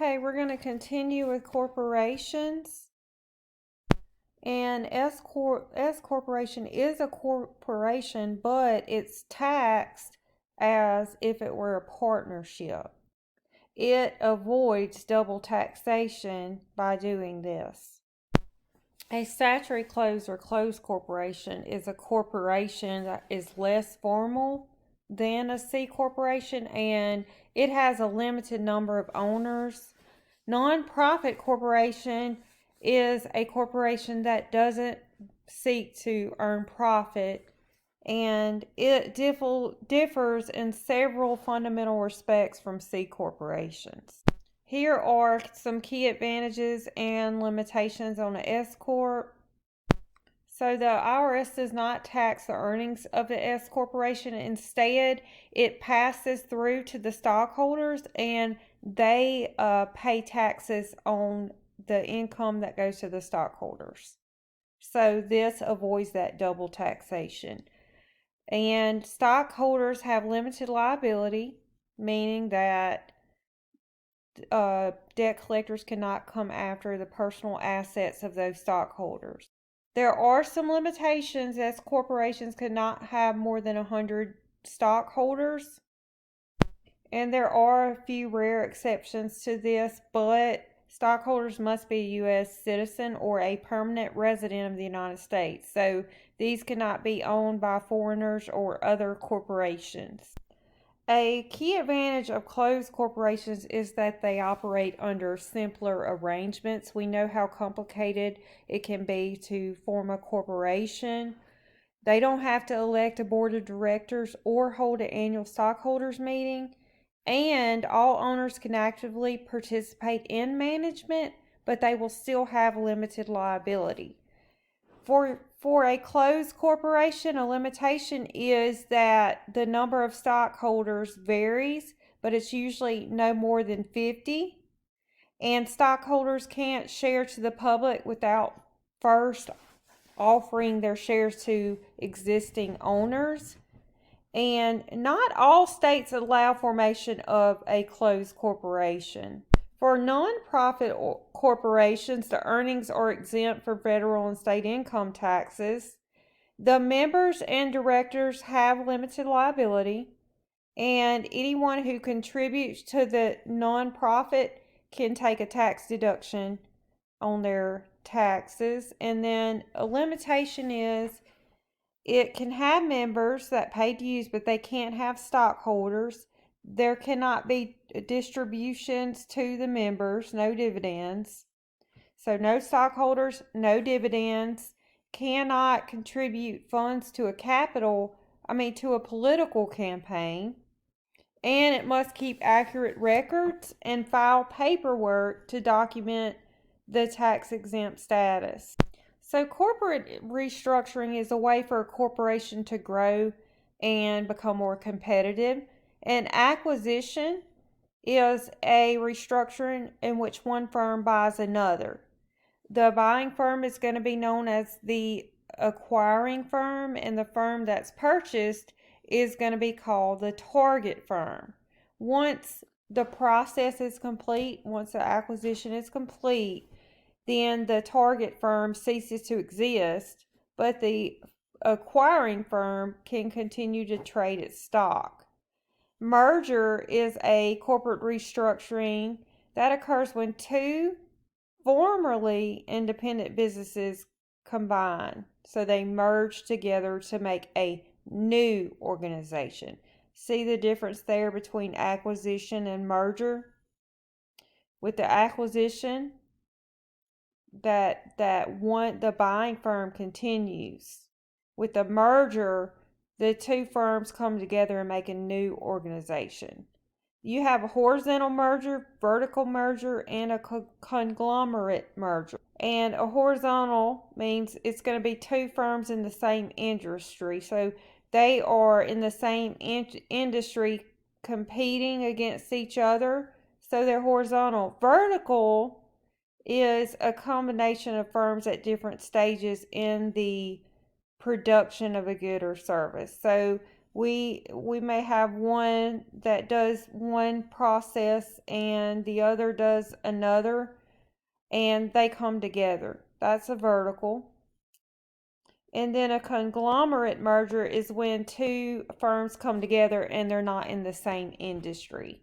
Okay, we're going to continue with corporations. And S corporation is a corporation, but it's taxed as if it were a partnership. It avoids double taxation by doing this. A statutory closed or closed corporation is a corporation that is less formal than a C corporation, and it has a limited number of owners. Nonprofit corporation is a corporation that doesn't seek to earn profit, and it differs in several fundamental respects from C corporations. Here are some key advantages and limitations on an S corp. So the IRS does not tax the earnings of the S corporation. Instead, it passes through to the stockholders, and they pay taxes on the income that goes to the stockholders. So this avoids that double taxation. And stockholders have limited liability, meaning that debt collectors cannot come after the personal assets of those stockholders. There are some limitations, as corporations cannot have more than 100 stockholders, and there are a few rare exceptions to this, but stockholders must be a U.S. citizen or a permanent resident of the United States. So these cannot be owned by foreigners or other corporations. A key advantage of closed corporations is that they operate under simpler arrangements. We know how complicated it can be to form a corporation. They don't have to elect a board of directors or hold an annual stockholders meeting, and all owners can actively participate in management, but they will still have limited liability. For a closed corporation, a limitation is that the number of stockholders varies, but it's usually no more than 50. And stockholders can't share to the public without first offering their shares to existing owners. And not all states allow formation of a closed corporation. For nonprofit corporations, the earnings are exempt from federal and state income taxes. The members and directors have limited liability, and anyone who contributes to the nonprofit can take a tax deduction on their taxes. And then a limitation is it can have members that pay dues, but they can't have stockholders. There cannot be distributions to the members, no dividends. So no stockholders, no dividends. Cannot contribute funds to to a political campaign. And it must keep accurate records and file paperwork to document the tax exempt status. So corporate restructuring is a way for a corporation to grow and become more competitive. An acquisition is a restructuring in which one firm buys another. The buying firm is going to be known as the acquiring firm, and the firm that's purchased is going to be called the target firm. Once the process is complete, once the acquisition is complete, then the target firm ceases to exist, but the acquiring firm can continue to trade its stock. Merger is a corporate restructuring that occurs when two formerly independent businesses combine. So they merge together to make a new organization. See the difference there between acquisition and merger? With the acquisition, the buying firm continues. With the merger, the two firms come together and make a new organization. You have a horizontal merger, vertical merger, and a conglomerate merger. And a horizontal means it's going to be two firms in the same industry. So they are in the same industry competing against each other. So they're horizontal. Vertical is a combination of firms at different stages in the production of a good or service. So We may have one that does one process and the other does another, and they come together. That's a vertical. And then a conglomerate merger is when two firms come together and they're not in the same industry.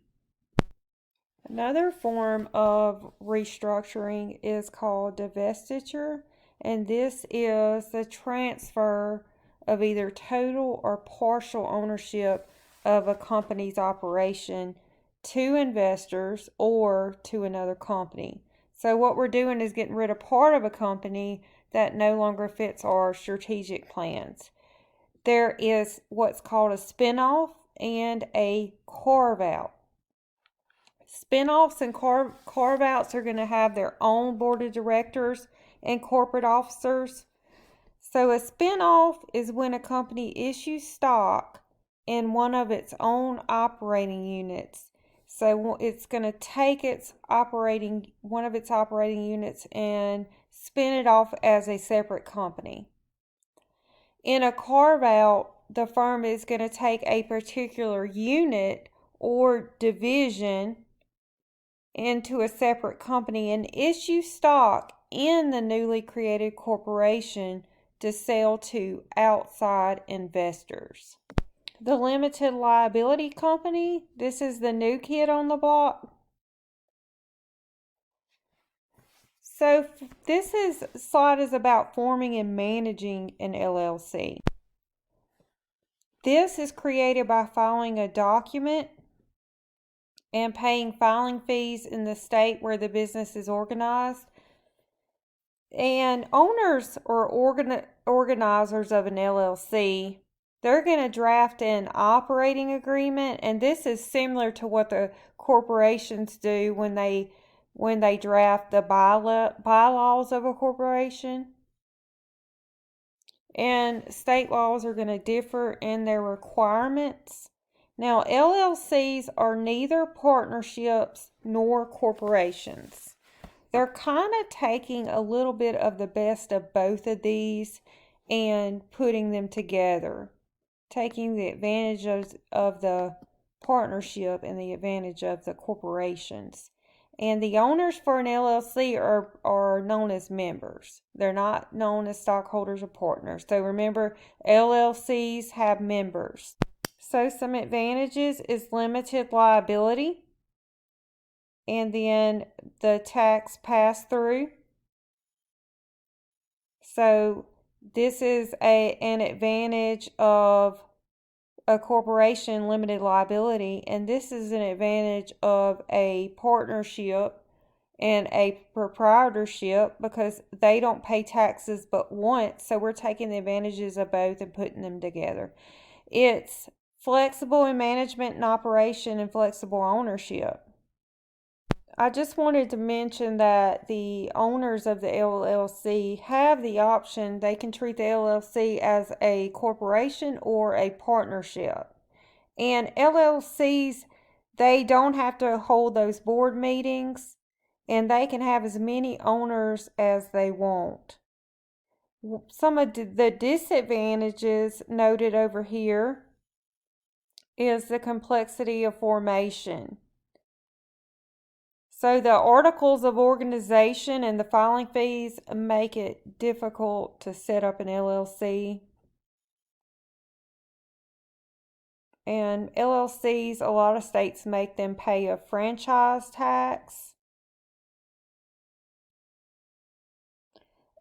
Another form of restructuring is called divestiture, and this is the transfer of either total or partial ownership of a company's operation to investors or to another company. So what we're doing is getting rid of part of a company that no longer fits our strategic plans. There is what's called a spinoff and a carve out. Spinoffs and carve outs are going to have their own board of directors and corporate officers. So a spinoff is when a company issues stock in one of its own operating units. So it's going to take one of its operating units and spin it off as a separate company. In a carve out, the firm is going to take a particular unit or division into a separate company and issue stock in the newly created corporation to sell to outside investors. The limited liability company, this is the new kid on the block. So this slide is about forming and managing an LLC. This is created by filing a document and paying filing fees in the state where the business is organized. And owners or organizers of an LLC, they're going to draft an operating agreement, and this is similar to what the corporations do when they draft the bylaws of a corporation. And state laws are going to differ in their requirements. Now, LLCs are neither partnerships nor corporations. They're kind of taking a little bit of the best of both of these and putting them together, taking the advantages of the partnership and the advantage of the corporations. And the owners for an LLC are known as members. They're not known as stockholders or partners. So remember, LLCs have members. So some advantages is limited liability, and then the tax pass-through. So this is an advantage of a corporation, limited liability, and this is an advantage of a partnership and a proprietorship because they don't pay taxes but once. So we're taking the advantages of both and putting them together. It's flexible in management and operation and flexible ownership. I just wanted to mention that the owners of the LLC have the option. They can treat the LLC as a corporation or a partnership. And LLCs, they don't have to hold those board meetings, and they can have as many owners as they want. Some of the disadvantages noted over here is the complexity of formation. So the articles of organization and the filing fees make it difficult to set up an LLC. And LLCs, a lot of states make them pay a franchise tax.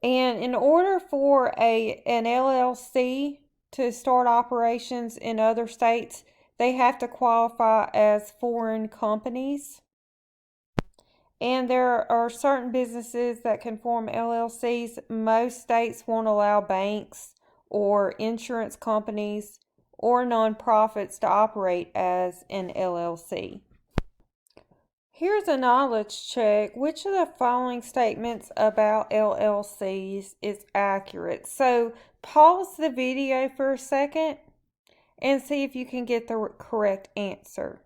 And in order for an LLC to start operations in other states, they have to qualify as foreign companies. And there are certain businesses that can form LLCs. Most states won't allow banks or insurance companies or nonprofits to operate as an LLC. Here's a knowledge check. Which of the following statements about LLCs is accurate? So pause the video for a second and see if you can get the correct answer.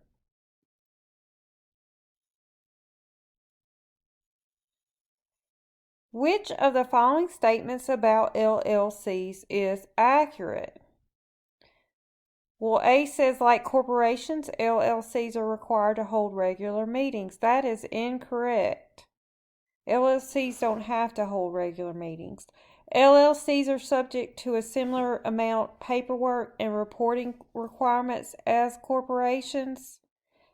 Which of the following statements about LLCs is accurate? Well, A says like corporations, LLCs are required to hold regular meetings. That is incorrect. LLCs don't have to hold regular meetings. LLCs are subject to a similar amount paperwork and reporting requirements as corporations.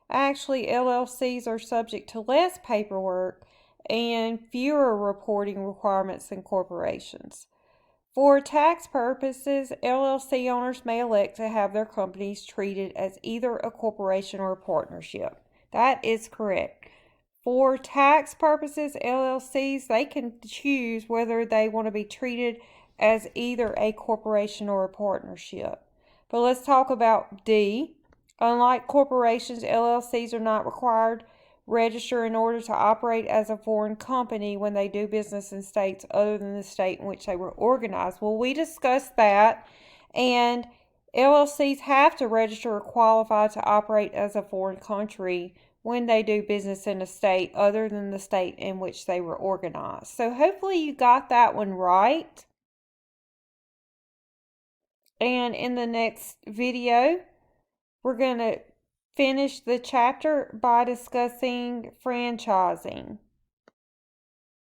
Actually, LLCs are subject to less paperwork and fewer reporting requirements than corporations. For tax purposes, LLC owners may elect to have their companies treated as either a corporation or a partnership. That is correct. For tax purposes, LLCs, they can choose whether they want to be treated as either a corporation or a partnership. But let's talk about D. Unlike corporations, LLCs are not required register in order to operate as a foreign company when they do business in states other than the state in which they were organized. Well, we discussed that, and LLCs have to register or qualify to operate as a foreign country when they do business in a state other than the state in which they were organized. So hopefully you got that one right. And in the next video, we're going to finish the chapter by discussing franchising.